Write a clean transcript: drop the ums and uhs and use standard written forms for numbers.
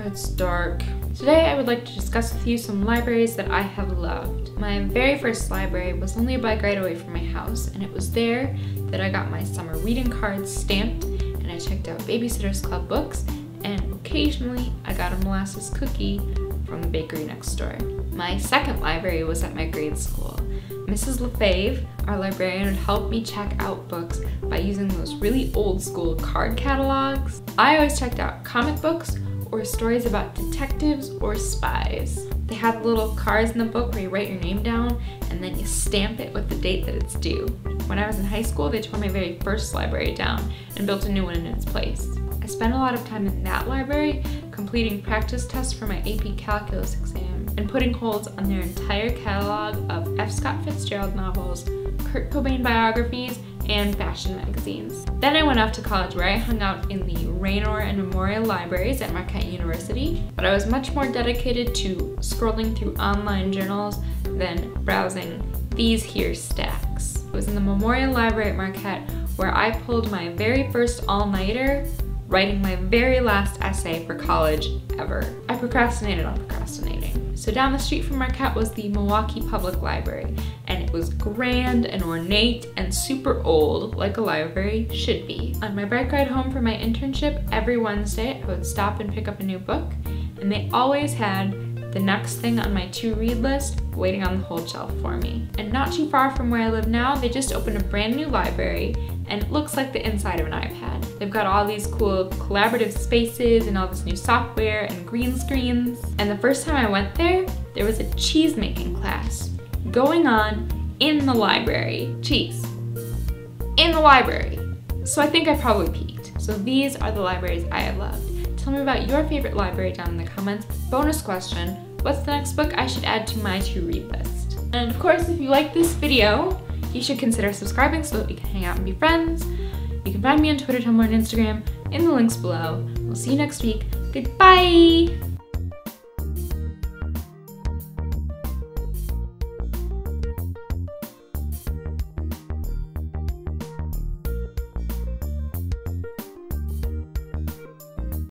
It's dark. Today I would like to discuss with you some libraries that I have loved. My very first library was only a bike ride away from my house, and it was there that I got my summer reading cards stamped, and I checked out Babysitter's Club books, and occasionally I got a molasses cookie from the bakery next door. My second library was at my grade school. Mrs. Lefebvre, our librarian, would help me check out books by using those really old school card catalogs. I always checked out comic books or stories about detectives or spies. They have little cards in the book where you write your name down and then you stamp it with the date that it's due. When I was in high school, they tore my very first library down and built a new one in its place. I spent a lot of time in that library completing practice tests for my AP Calculus exam and putting holds on their entire catalog of F. Scott Fitzgerald novels, Kurt Cobain biographies, and fashion magazines. Then I went off to college where I hung out in the Raynor and Memorial libraries at Marquette University, but I was much more dedicated to scrolling through online journals than browsing these here stacks. It was in the Memorial Library at Marquette where I pulled my very first all-nighter writing my very last essay for college ever. I procrastinated on procrastinating. So down the street from Marquette was the Milwaukee Public Library, and it was grand and ornate and super old, like a library should be. On my bike ride home from my internship, every Wednesday I would stop and pick up a new book, and they always had the next thing on my to-read list waiting on the hold shelf for me. And not too far from where I live now, they just opened a brand new library, and it looks like the inside of an iPad. They've got all these cool collaborative spaces and all this new software and green screens. And the first time I went there was a cheese making class going on in the library. Cheese. In the library. So I think I probably peaked. So these are the libraries I have loved. Tell me about your favorite library down in the comments. Bonus question, what's the next book I should add to my to-read list? And of course, if you like this video, you should consider subscribing so that we can hang out and be friends. You can find me on Twitter, Tumblr, and Instagram in the links below. We'll see you next week. Goodbye!